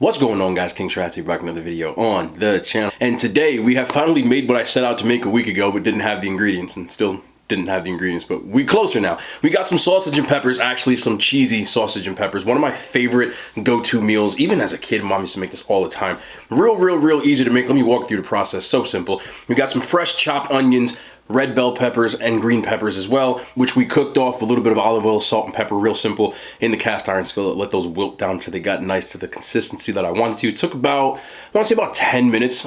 What's going on, guys? King Stratsy back with another video on the channel. And today we have finally made what I set out to make a week ago but didn't have the ingredients, and still didn't have the ingredients, but we closer now. We got some sausage and peppers, actually some cheesy sausage and peppers. One of my favorite go-to meals. Even as a kid, Mom used to make this all the time. Real easy to make. Let me walk through the process. So simple. We got some fresh chopped onions, red bell peppers, and green peppers as well, which we cooked off with a little bit of olive oil, salt, and pepper, real simple, in the cast iron skillet. Let those wilt down so they got nice to the consistency that I wanted to. It took about, I want to say about 10 minutes,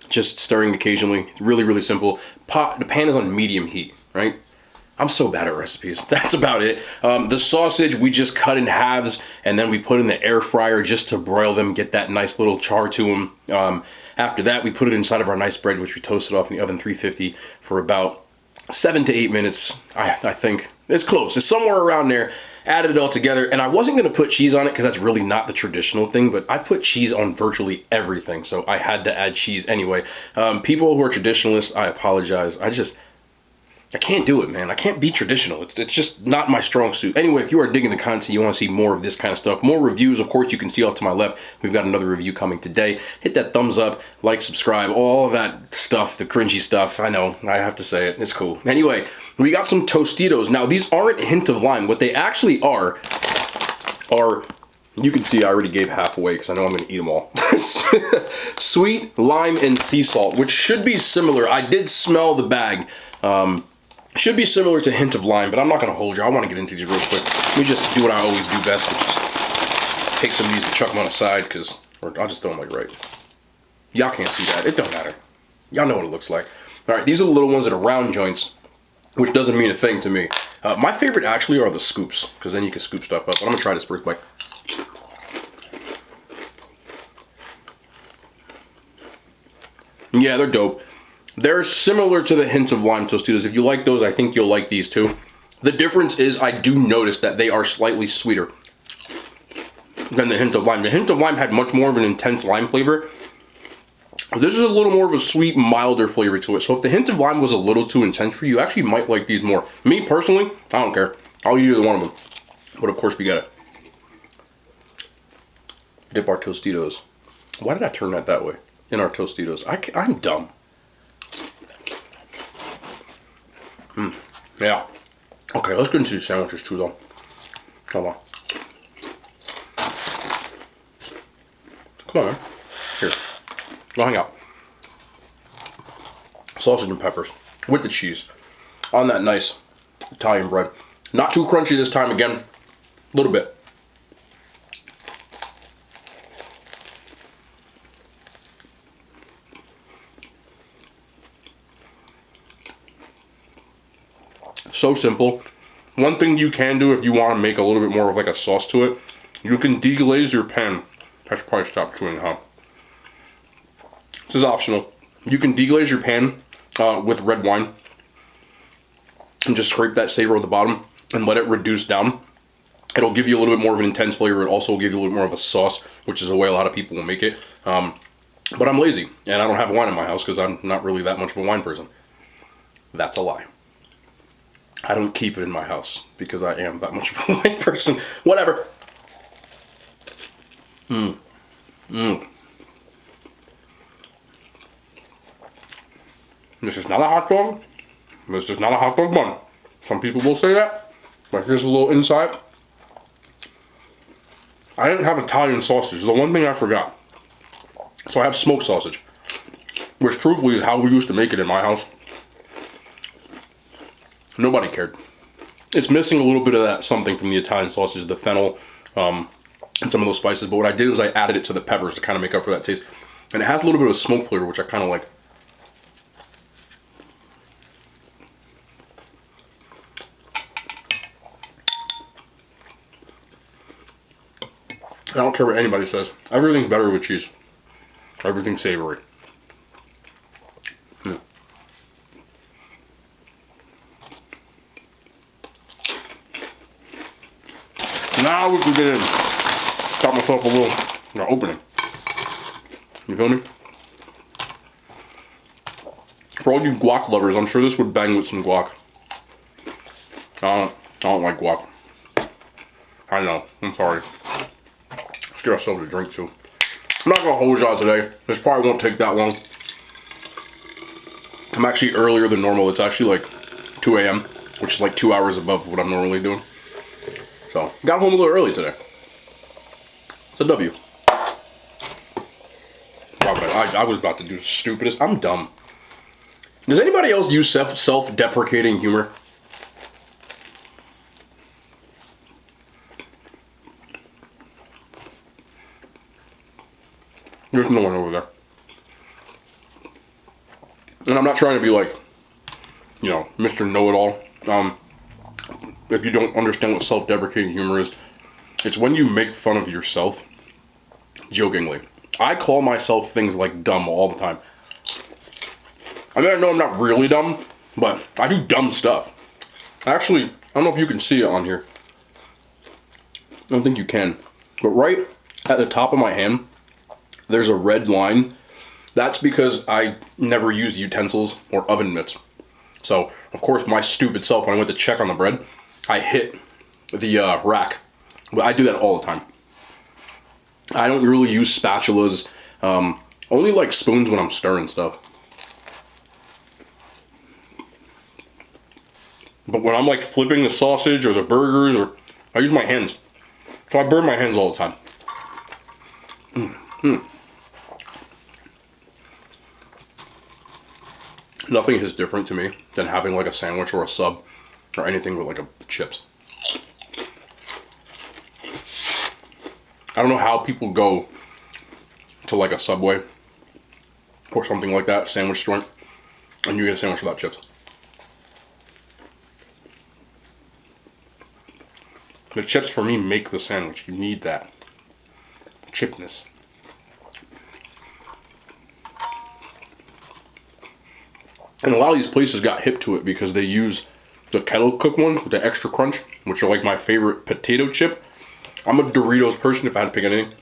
just stirring occasionally. Really simple. The pan is on medium heat, right? I'm so bad at recipes. That's about it. The sausage, we just cut in halves, and then we put in the air fryer just to broil them, get that nice little char to them. After that, we put it inside of our nice bread, which we toasted off in the oven 350 for about 7 to 8 minutes. I think it's close. It's somewhere around there. Added it all together, and I wasn't going to put cheese on it because that's really not the traditional thing, but I put cheese on virtually everything, so I had to add cheese anyway. People who are traditionalists, I apologize. I can't do it, man. I can't be traditional. It's just not my strong suit. Anyway, if you are digging the content, you want to see more of this kind of stuff, more reviews, of course, you can see off to my left. We've got another review coming today. Hit that thumbs up, like, subscribe, all of that stuff, the cringy stuff. I know, I have to say it. It's cool. Anyway, we got some Tostitos. Now, these aren't a hint of lime. What they actually are, you can see I already gave half away because I know I'm going to eat them all. Sweet lime and sea salt, which should be similar. I did smell the bag. Should be similar to hint of lime, but I'm not going to hold you. I want to get into these real quick. Let me just do what I always do best, which is take some of these and chuck them on the side, or I'll just throw them like right. Y'all can't see that. It don't matter. Y'all know what it looks like. All right, these are the little ones that are round joints, which doesn't mean a thing to me. My favorite actually are the scoops, because then you can scoop stuff up. But I'm going to try this first bite. Yeah, they're dope. They're similar to the hint of lime Tostitos. If you like those, I think you'll like these too. The difference is I do notice that they are slightly sweeter than the hint of lime. The hint of lime had much more of an intense lime flavor. This is a little more of a sweet, milder flavor to it. So if the hint of lime was a little too intense for you, you actually might like these more. Me personally, I don't care. I'll eat either one of them. But of course we gotta dip our Tostitos. Why did I turn that way? In our Tostitos. I'm dumb. Yeah. Okay, let's get into these sandwiches too, though. Hold on. Come on, man. Here. Go hang out. Sausage and peppers with the cheese on that nice Italian bread. Not too crunchy this time again. A little bit. So simple. One thing you can do if you want to make a little bit more of like a sauce to it, you can deglaze your pan. I should probably stop chewing, huh? This is optional. You can deglaze your pan with red wine and just scrape that savor at the bottom and let it reduce down. It'll give you a little bit more of an intense flavor. It also will give you a little more of a sauce, which is the way a lot of people will make it. But I'm lazy and I don't have wine in my house because I'm not really that much of a wine person. That's a lie. I don't keep it in my house because I am that much of a wine person. Whatever. This is not a hot dog. This is not a hot dog bun. Some people will say that. But here's a little insight. I didn't have Italian sausage. The one thing I forgot. So I have smoked sausage, which truthfully is how we used to make it in my house. Nobody cared. It's missing a little bit of that something from the Italian sausage, the fennel, and some of those spices. But what I did was I added it to the peppers to kind of make up for that taste. And it has a little bit of smoke flavor, which I kind of like. I don't care what anybody says. Everything's better with cheese. Everything's savory. Now we can get in. Got myself a little opening. You feel me? For all you guac lovers, I'm sure this would bang with some guac. I don't like guac. I know. I'm sorry. Let's get ourselves a drink too. I'm not gonna hold y'all today. This probably won't take that long. I'm actually earlier than normal. It's actually like 2 a.m., which is like 2 hours above what I'm normally doing. So, got home a little early today. It's a W. I was about to do the stupidest. I'm dumb. Does anybody else use self-deprecating humor? There's no one over there. And I'm not trying to be like, you know, Mr. Know-It-All. If you don't understand what self-deprecating humor is, it's when you make fun of yourself jokingly. I call myself things like dumb all the time. I mean, I know I'm not really dumb, but I do dumb stuff. Actually, I don't know if you can see it on here. I don't think you can. But right at the top of my hand, there's a red line. That's because I never used utensils or oven mitts. So, of course, my stupid self, when I went to check on the bread, I hit the rack. But I do that all the time. I don't really use spatulas. Only like spoons when I'm stirring stuff. But when I'm like flipping the sausage or the burgers, or I use my hands. So I burn my hands all the time. Nothing is different to me than having like a sandwich or a sub or anything with like chips. I don't know how people go to like a Subway or something like that, sandwich joint, and you get a sandwich without chips. The chips for me make the sandwich. You need that chipness. And a lot of these places got hip to it because they use the kettle cooked ones with the extra crunch, which are like my favorite potato chip. I'm a Doritos person if I had to pick anything.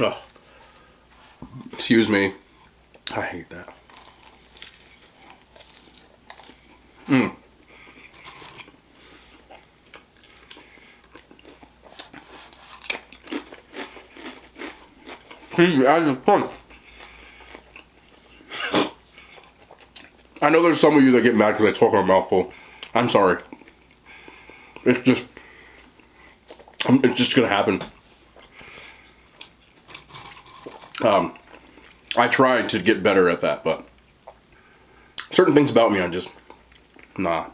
Ugh. Excuse me. I hate that. See, added fun. I know there's some of you that get mad because I talk on a mouthful. I'm sorry. It's just gonna happen. I try to get better at that, but certain things about me, I just, nah.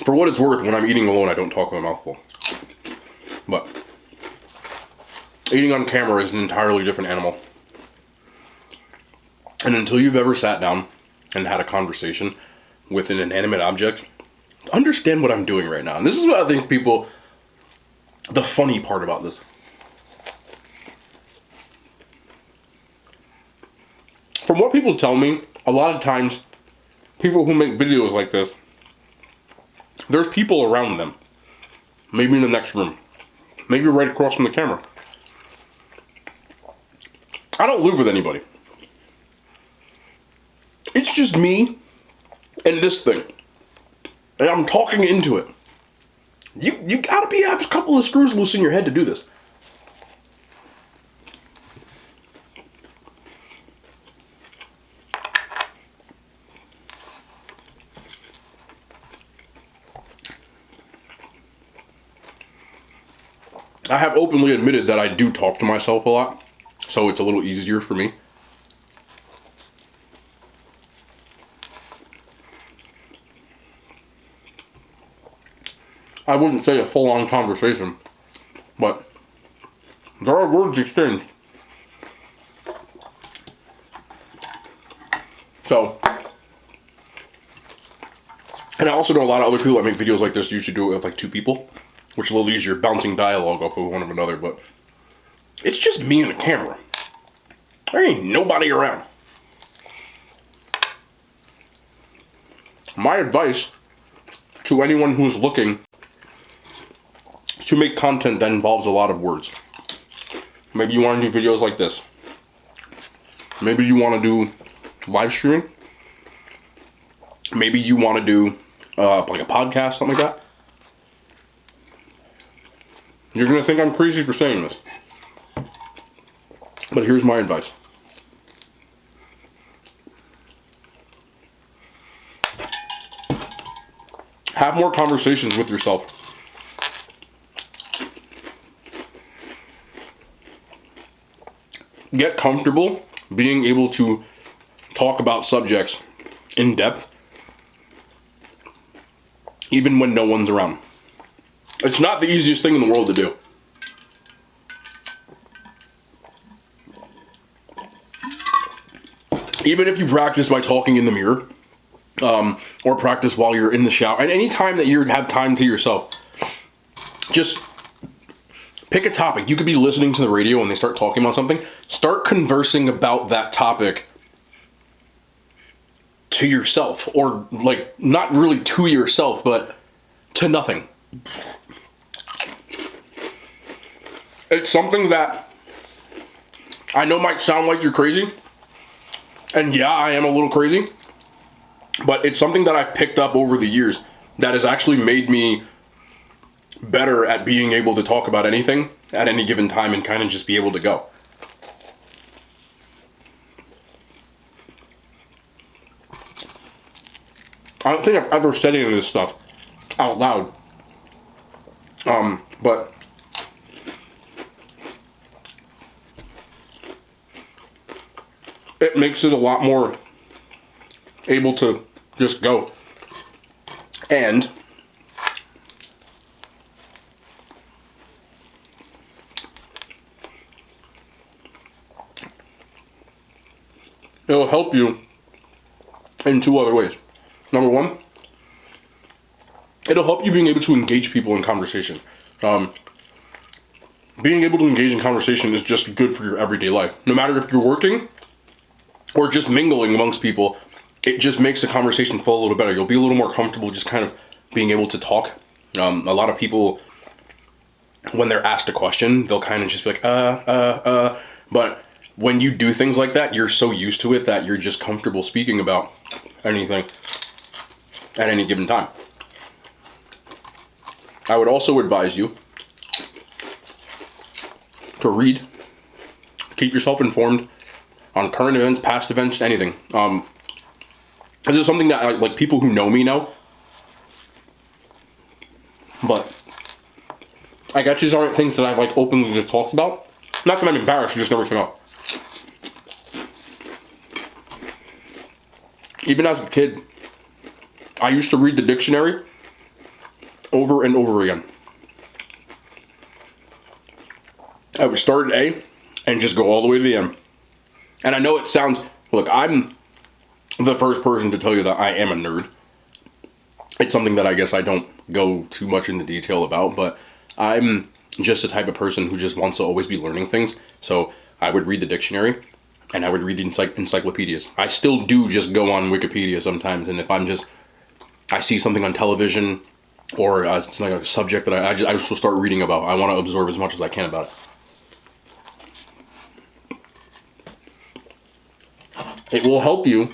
For what it's worth, when I'm eating alone, I don't talk with a mouthful. But eating on camera is an entirely different animal. And until you've ever sat down and had a conversation with an inanimate object, understand what I'm doing right now. And this is what I think people, the funny part about this. From what people tell me, a lot of times, people who make videos like this, there's people around them. Maybe in the next room. Maybe right across from the camera. I don't live with anybody. It's just me and this thing. And I'm talking into it. You gotta have a couple of screws loose in your head to do this. I have openly admitted that I do talk to myself a lot, so it's a little easier for me. I wouldn't say a full-on conversation, but there are words exchanged. So, and I also know a lot of other people that make videos like this usually do it with like two people, which is a little easier, bouncing dialogue off of one of another, but it's just me and the camera. There ain't nobody around. My advice to anyone who's looking to make content that involves a lot of words. Maybe you want to do videos like this. Maybe you want to do live streaming. Maybe you want to do like a podcast, something like that. You're going to think I'm crazy for saying this. But here's my advice. Have more conversations with yourself. Get comfortable being able to talk about subjects in depth, even when no one's around. It's not the easiest thing in the world to do. Even if you practice by talking in the mirror, or practice while you're in the shower, and any time that you have time to yourself, just pick a topic. You could be listening to the radio and they start talking about something. Start conversing about that topic to yourself, or like not really to yourself, but to nothing. It's something that I know might sound like you're crazy, and yeah, I am a little crazy, but it's something that I've picked up over the years that has actually made me better at being able to talk about anything at any given time and kind of just be able to go. I don't think I've ever said any of this stuff out loud. But it makes it a lot more able to just go. And it'll help you in two other ways. Number one, it'll help you being able to engage people in conversation. Being able to engage in conversation is just good for your everyday life. No matter if you're working or just mingling amongst people, it just makes the conversation flow a little better. You'll be a little more comfortable just kind of being able to talk. A lot of people, when they're asked a question, they'll kind of just be like, but when you do things like that, you're so used to it that you're just comfortable speaking about anything at any given time. I would also advise you to read, keep yourself informed on current events, past events, anything. This is something that like people who know me know, but I guess these aren't things that I've like openly just talked about. Not that I'm embarrassed, it just never came out. Even as a kid, I used to read the dictionary over and over again. I would start at A and just go all the way to the end. And I know it sounds, look, I'm the first person to tell you that I am a nerd. It's something that I guess I don't go too much into detail about, but I'm just the type of person who just wants to always be learning things. So I would read the dictionary and I would read the encyclopedias. I still do just go on Wikipedia sometimes, and if I see something on television or it's like a subject that I just will start reading about. I want to absorb as much as I can about it. It will help you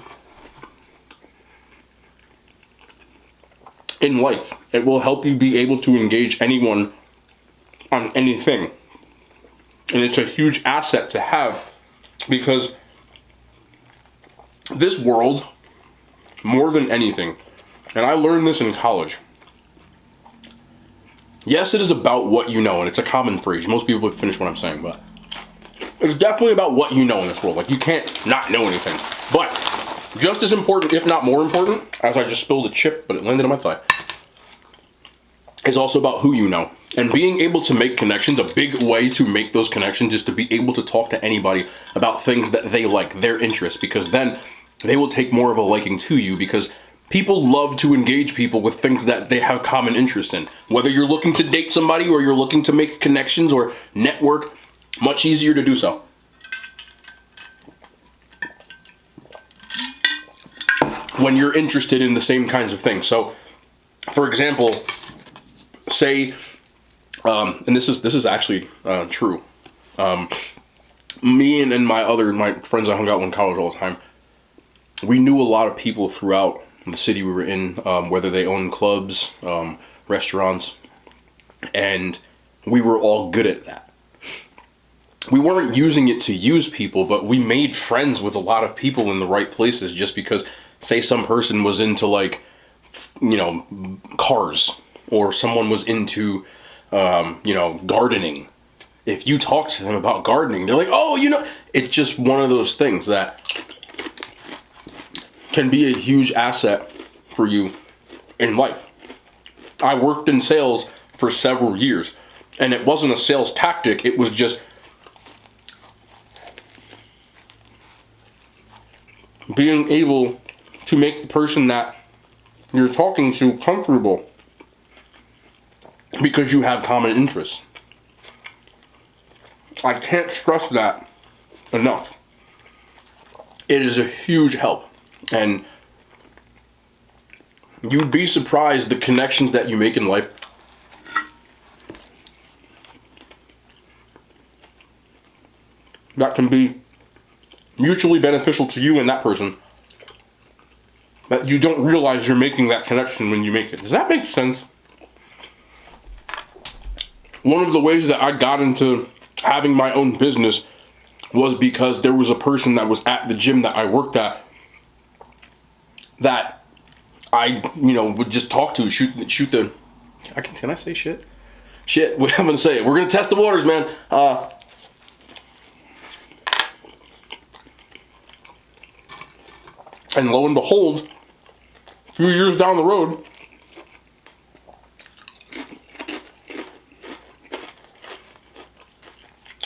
in life. It will help you be able to engage anyone on anything. And it's a huge asset to have, because this world, more than anything, and I learned this in college, yes, it is about what you know, and it's a common phrase. Most people would finish what I'm saying, but it's definitely about what you know in this world. Like, you can't not know anything. But just as important, if not more important, as I just spilled a chip, but it landed on my thigh, is also about who you know. And being able to make connections, a big way to make those connections is to be able to talk to anybody about things that they like, their interests, because then they will take more of a liking to you, because people love to engage people with things that they have common interest in. Whether you're looking to date somebody or you're looking to make connections or network, much easier to do so. When you're interested in the same kinds of things. So, for example, say, and this is actually true. Me and my friends I hung out with in college all the time, we knew a lot of people throughout the city we were in, whether they own clubs, restaurants, and we were all good at that. We weren't using it to use people, but we made friends with a lot of people in the right places just because, say, some person was into, like, you know, cars, or someone was into, you know, gardening. If you talk to them about gardening, they're like, oh, you know, it's just one of those things that can be a huge asset for you in life. I worked in sales for several years, and it wasn't a sales tactic, it was just being able to make the person that you're talking to comfortable because you have common interests. I can't stress that enough. It is a huge help, and you'd be surprised the connections that you make in life that can be mutually beneficial to you and that person, that you don't realize you're making that connection when you make it. Does that make sense? One of the ways that I got into having my own business was because there was a person that was at the gym that I worked at that I, you know, would just talk to, shoot the, can I say shit? Shit, I'm gonna say it. We're gonna test the waters, man. And lo and behold, a few years down the road,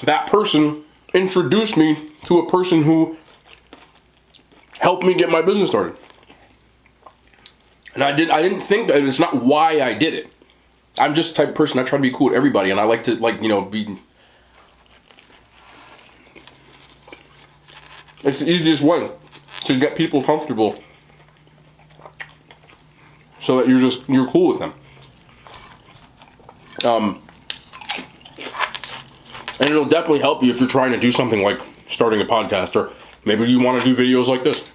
that person introduced me to a person who helped me get my business started. And I didn't think that, it's not why I did it. I'm just the type of person, I try to be cool with everybody, and I like to, like, you know, be... It's the easiest way to get people comfortable so that you're cool with them. And it'll definitely help you if you're trying to do something like starting a podcast, or maybe you want to do videos like this.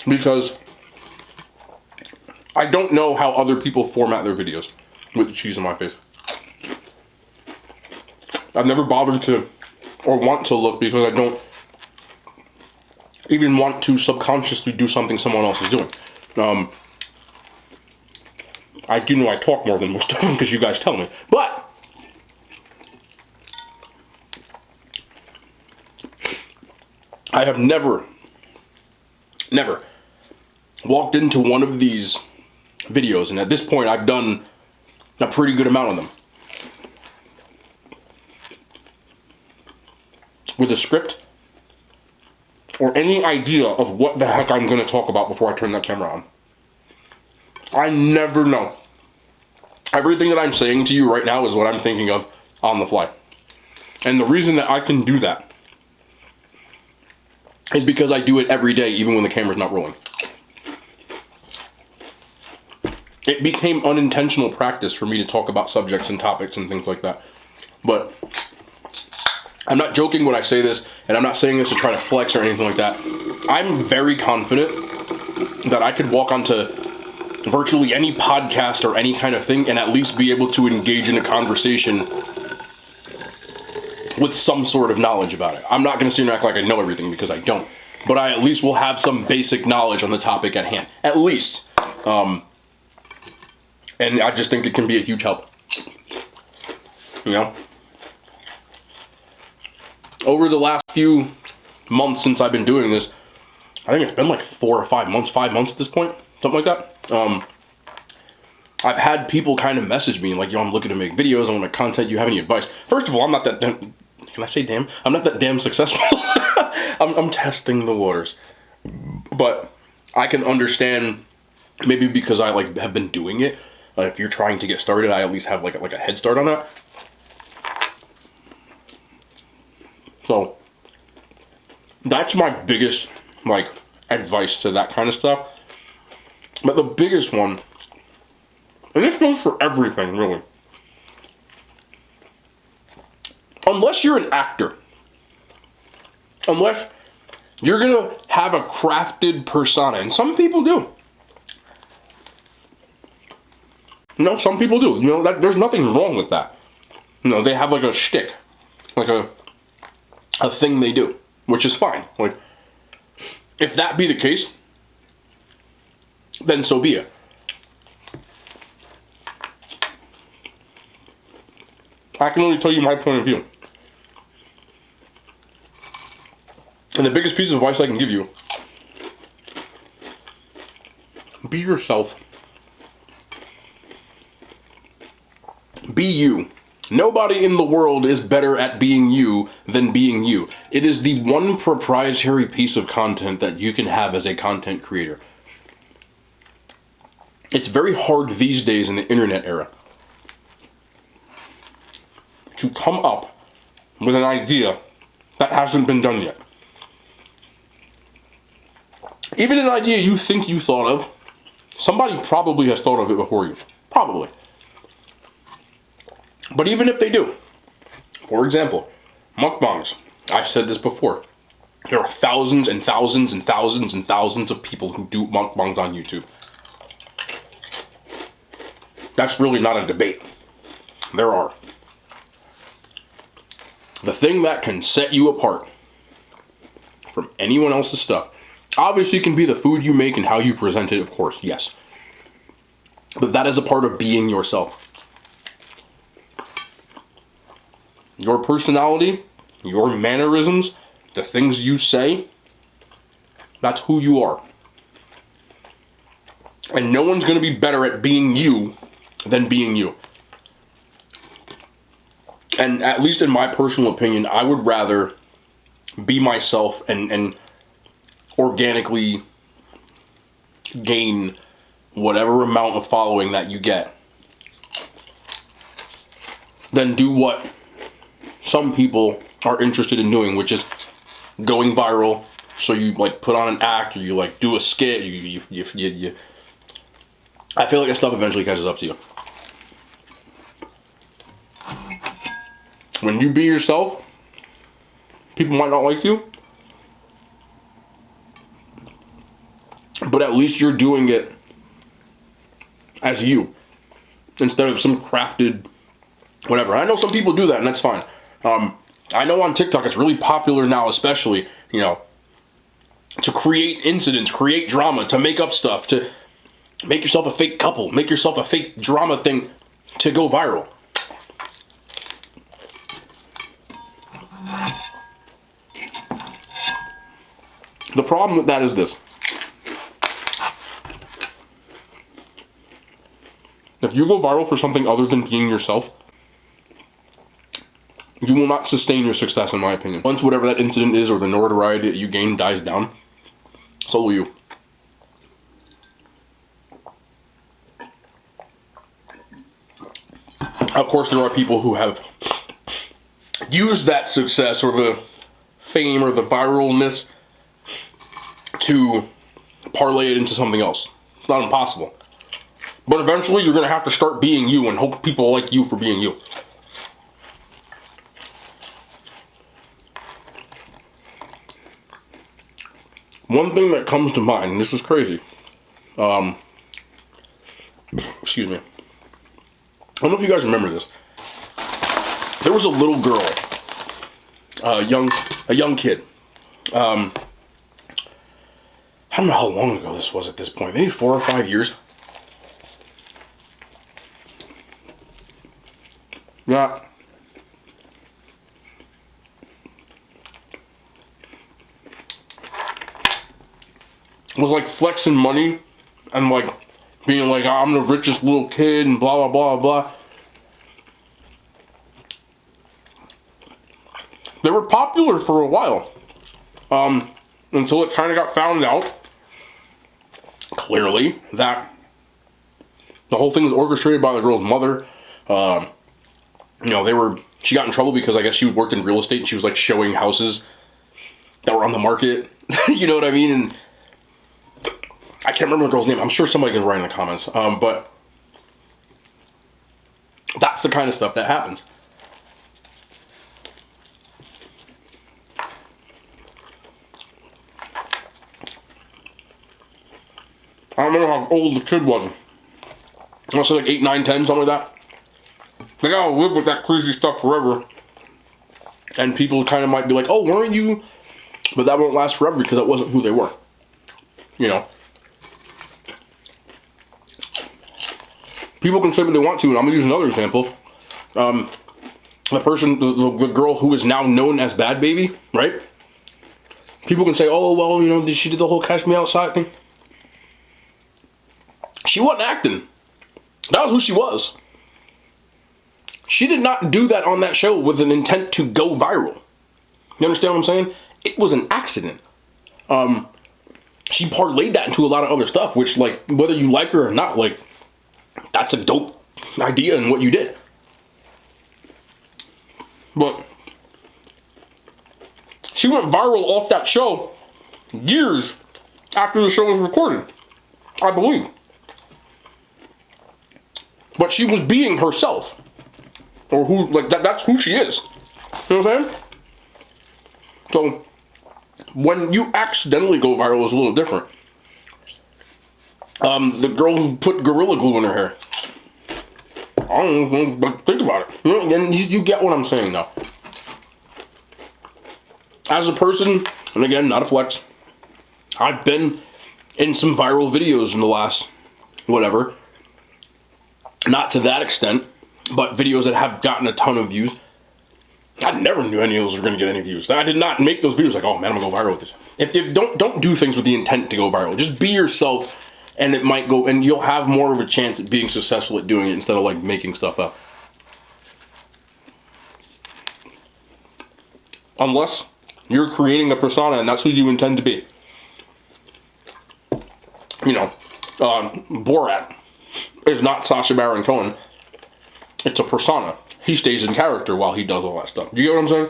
Because I don't know how other people format their videos with the cheese on my face. I've never bothered to or want to look, because I don't even want to subconsciously do something someone else is doing. I do know I talk more than most of them because you guys tell me. But I have never walked into one of these videos, and at this point I've done a pretty good amount of them, with a script or any idea of what the heck I'm going to talk about before I turn that camera on. I never know. Everything that I'm saying to you right now is what I'm thinking of on the fly. And the reason that I can do that is because I do it every day, even when the camera's not rolling. It became unintentional practice for me to talk about subjects and topics and things like that. But I'm not joking when I say this, and I'm not saying this to try to flex or anything like that. I'm very confident that I could walk onto virtually any podcast or any kind of thing and at least be able to engage in a conversation with some sort of knowledge about it. I'm not going to sit and act like I know everything, because I don't. But I at least will have some basic knowledge on the topic at hand. At least. And I just think it can be a huge help. You know? Over the last few months since I've been doing this, I think it's been like 4 or 5 months, 5 months at this point, something like that. I've had people kind of message me like, yo, I'm looking to make videos, I want to make content, you have any advice? First of all, I'm not that damn, can I say damn? I'm not that damn successful. I'm testing the waters. But I can understand, maybe because I like have been doing it, if you're trying to get started, I at least have like a head start on that. So that's my biggest like advice to that kind of stuff. But the biggest one, and this goes for everything really, unless you're an actor, unless You're gonna have a crafted persona, and some people do. No, some people do. You know, there's nothing wrong with that. You know, they have like a shtick, like a thing they do, which is fine. Like, if that be the case, then so be it. I can only tell you my point of view. And the biggest piece of advice I can give you, be yourself. Be you. Nobody in the world is better at being you than being you. It is the one proprietary piece of content that you can have as a content creator. It's very hard these days in the internet era to come up with an idea that hasn't been done yet. Even an idea you think you thought of, somebody probably has thought of it before you. Probably. But even if they do, for example, mukbangs. I've said this before. There are thousands and thousands and thousands and thousands of people who do mukbangs on YouTube. That's really not a debate. There are. The thing that can set you apart from anyone else's stuff, obviously it can be the food you make and how you present it, of course, yes. But that is a part of being yourself. Your personality, your mannerisms, the things you say, that's who you are. And no one's going to be better at being you than being you. And at least in my personal opinion, I would rather be myself and organically gain whatever amount of following that you get than do what some people are interested in doing, which is going viral. So you like put on an act, or you like do a skit. You I feel like that stuff eventually catches up to you. When you be yourself, people might not like you, but at least you're doing it as you, instead of some crafted whatever. I know some people do that, and that's fine. I know on TikTok it's really popular now, especially, you know, to create incidents, create drama, to make up stuff, to make yourself a fake couple, make yourself a fake drama thing to go viral. The problem with that is this. If you go viral for something other than being yourself, you will not sustain your success, in my opinion. Once whatever that incident is or the notoriety that you gain dies down, so will you. Of course, there are people who have used that success or the fame or the viralness to parlay it into something else. It's not impossible. But eventually, you're going to have to start being you and hope people like you for being you. One thing that comes to mind, and this was crazy. Excuse me. I don't know if you guys remember this. There was a little girl, a young kid. I don't know how long ago this was at this point. Maybe 4 or 5 years. Yeah. Was like flexing money and like being like, I'm the richest little kid and blah, blah, blah, blah. They were popular for a while. Until it kind of got found out, clearly, that the whole thing was orchestrated by the girl's mother. You know, she got in trouble because I guess she worked in real estate and she was like showing houses that were on the market. You know what I mean? And I can't remember the girl's name. I'm sure somebody can write in the comments. But that's the kind of stuff that happens. I don't know how old the kid was. I want to say like 8, 9, 10, something like that. They gotta live with that crazy stuff forever. And people kind of might be like, oh, weren't you? But that won't last forever because that wasn't who they were. You know? People can say what they want to, and I'm gonna use another example. The person, the girl who is now known as Bad Baby, right? People can say, oh, well, you know, she did the whole Catch Me Outside thing. She wasn't acting. That was who she was. She did not do that on that show with an intent to go viral. You understand what I'm saying? It was an accident. She parlayed that into a lot of other stuff, which, like, whether you like her or not, like, that's a dope idea in what you did. But she went viral off that show years after the show was recorded, I believe. But she was being herself. Or who, like, that's who she is. You know what I'm saying? So, when you accidentally go viral is a little different. The girl who put Gorilla Glue in her hair. I don't know, but think about it. You know, and you get what I'm saying now. As a person, and again, not a flex, I've been in some viral videos in the last, whatever. Not to that extent, but videos that have gotten a ton of views. I never knew any of those were going to get any views. I did not make those videos like, oh man, I'm going to go viral with this. If don't do things with the intent to go viral. Just be yourself, and it might go, and you'll have more of a chance at being successful at doing it instead of like making stuff up. Unless you're creating a persona and that's who you intend to be. You know, Borat is not Sacha Baron Cohen. It's a persona. He stays in character while he does all that stuff. Do you get what I'm saying?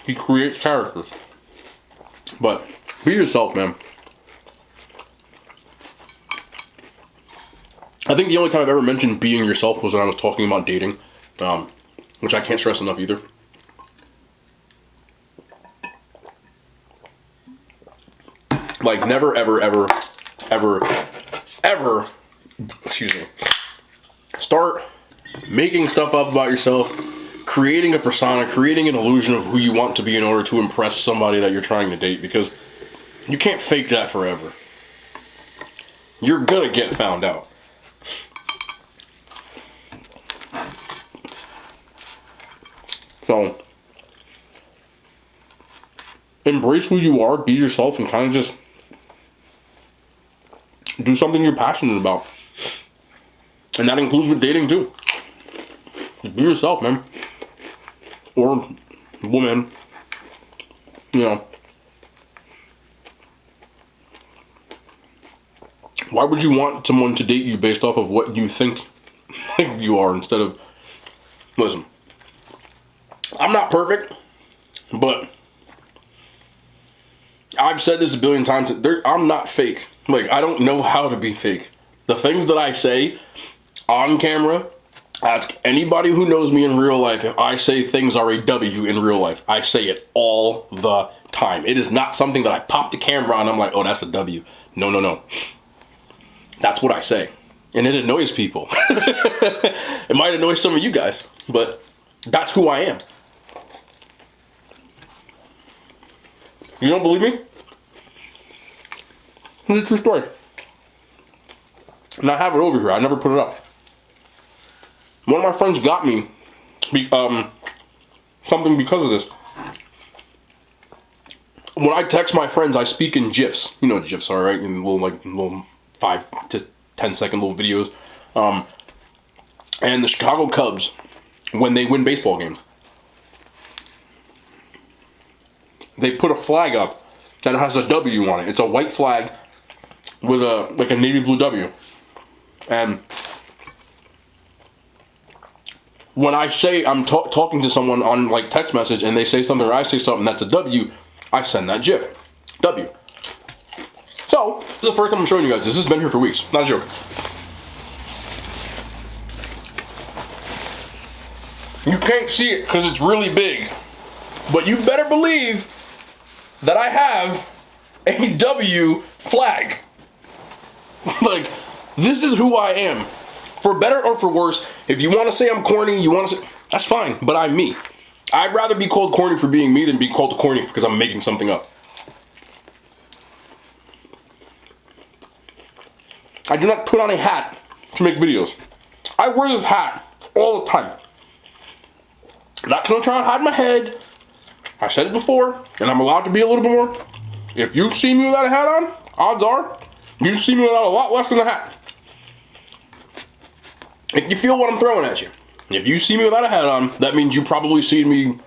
He creates characters. But be yourself, man. I think the only time I've ever mentioned being yourself was when I was talking about dating, which I can't stress enough either. Like, never, ever, ever, ever, ever, excuse me, start making stuff up about yourself, creating a persona, creating an illusion of who you want to be in order to impress somebody that you're trying to date, because you can't fake that forever. You're gonna get found out. So, embrace who you are, be yourself, and kind of just do something you're passionate about. And that includes with dating too. Just be yourself, man. Or woman. You know. Why would you want someone to date you based off of what you think you are instead of... Listen. I'm not perfect, but I've said this a billion times. I'm not fake. Like, I don't know how to be fake. The things that I say on camera, ask anybody who knows me in real life if I say things are a W in real life. I say it all the time. It is not something that I pop the camera on and I'm like, oh, that's a W. No, no, no. That's what I say. And it annoys people. It might annoy some of you guys, but that's who I am. You don't believe me? It's a true story. And I have it over here. I never put it up. One of my friends got me something because of this. When I text my friends, I speak in GIFs. You know what GIFs are, right? In little 5 to 10 second little videos. And the Chicago Cubs, when they win baseball games, they put a flag up that has a W on it. It's a white flag with a navy blue W. And when I say I'm talking to someone on like text message and they say something or I say something that's a W, I send that GIF. W. So, this is the first time I'm showing you guys this. This has been here for weeks. Not a joke. You can't see it because it's really big. But you better believe that I have a W flag. Like, this is who I am. For better or for worse, if you want to say I'm corny, you want to say, that's fine, but I'm me. I'd rather be called corny for being me than be called corny because I'm making something up. I do not put on a hat to make videos. I wear this hat all the time. Not because I'm trying to hide my head. I said it before, and I'm allowed to be a little bit more. If you see me without a hat on, odds are you see me without a lot less than a hat. If you feel what I'm throwing at you. If you see me without a hat on, that means you probably see me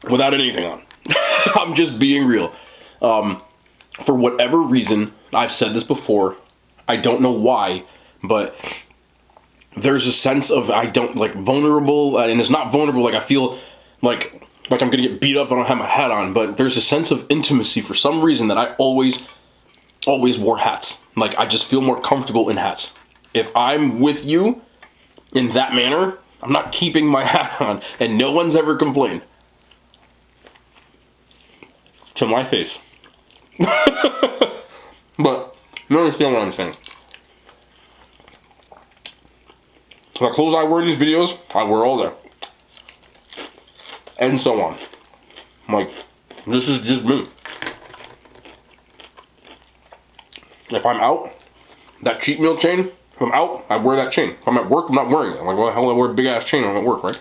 without anything on. I'm just being real. For whatever reason, I've said this before, I don't know why, but there's a sense of I don't like vulnerable, and it's not vulnerable, like I feel like I'm gonna get beat up if I don't have my hat on, but there's a sense of intimacy for some reason that I always wore hats. Like I just feel more comfortable in hats. If I'm with you in that manner, I'm not keeping my hat on, and no one's ever complained. To my face. But you understand what I'm saying. The clothes I wear in these videos, I wear all day. And so on. Like, this is just me. If I'm out, that cheat meal chain, if I'm out, I wear that chain. If I'm at work, I'm not wearing it. I'm like, well, the hell do I wear a big ass chain when I'm at work, right?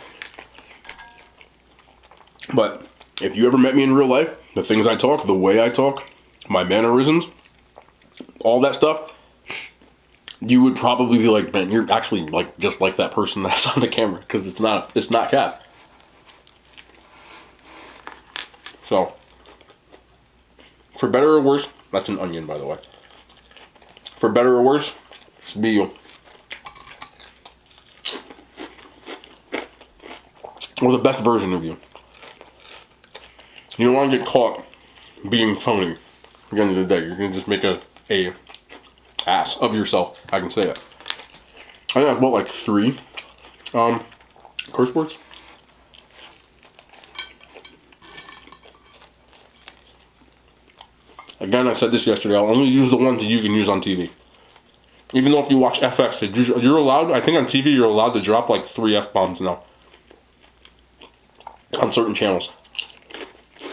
But if you ever met me in real life, the things I talk, the way I talk, my mannerisms, all that stuff, you would probably be like, man, you're actually like just like that person that's on the camera, because it's not cap. So, for better or worse, that's an onion, by the way. For better or worse, it's be you. Or the best version of you. You don't want to get caught being phony. At the end of the day, you're going to just make a ass of yourself. I can say it. I think I bought like 3 curse words. Again, I said this yesterday, I'll only use the ones that you can use on TV. Even though if you watch FX, you're allowed, I think on TV you're allowed to drop like 3 F-bombs now. On certain channels.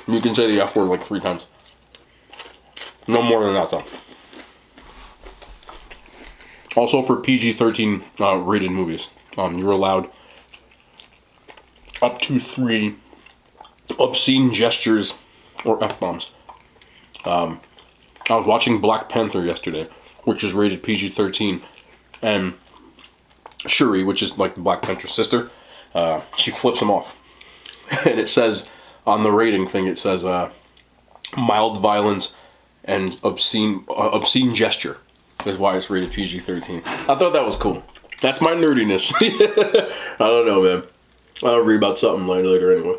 You can say the F word like 3 times. No more than that though. Also for PG-13 rated movies, you're allowed up to 3 obscene gestures or F-bombs. I was watching Black Panther yesterday, which is rated PG-13, and Shuri, which is like the Black Panther's sister, she flips him off. And it says, on the rating thing, it says, mild violence and obscene gesture is why it's rated PG-13. I thought that was cool. That's my nerdiness. I don't know, man. I'll read about something later anyway.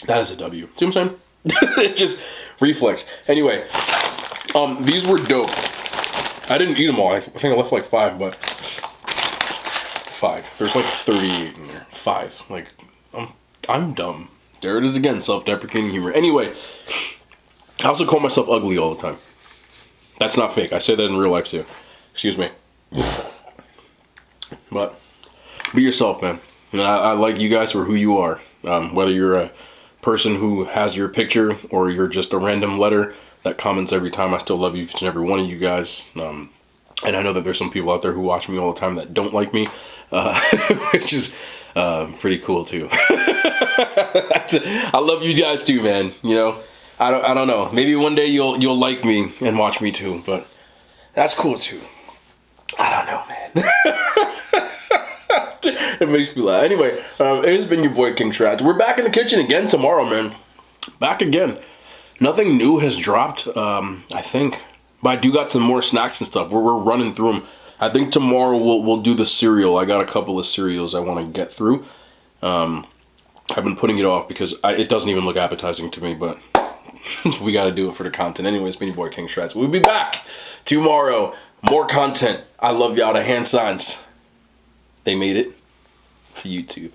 That is a W. See what I'm saying? It just reflex. Anyway, these were dope. I didn't eat them all. I think I left like 5, but 5. There's like 38 in there. 5. Like, I'm dumb. There it is again, self-deprecating humor. Anyway, I also call myself ugly all the time. That's not fake. I say that in real life too. Excuse me. But be yourself, man. And I like you guys for who you are. Whether you're a person who has your picture or you're just a random letter that comments every time, I still love you, each and every one of you guys. And I know that there's some people out there who watch me all the time that don't like me, which is pretty cool too. I love you guys too, man. You know, I don't know. Maybe one day you'll like me and watch me too, but that's cool too. I don't know, man. It makes me laugh. Anyway, it has been your boy King Shrats. We're back in the kitchen again tomorrow, man. Back again. Nothing new has dropped, I think. But I do got some more snacks and stuff. We're running through them. I think tomorrow we'll do the cereal. I got a couple of cereals I want to get through. I've been putting it off because it doesn't even look appetizing to me, but we got to do it for the content. Anyways, it's been your boy King Shrats. We'll be back tomorrow. More content. I love y'all. The hand signs. They made it to YouTube.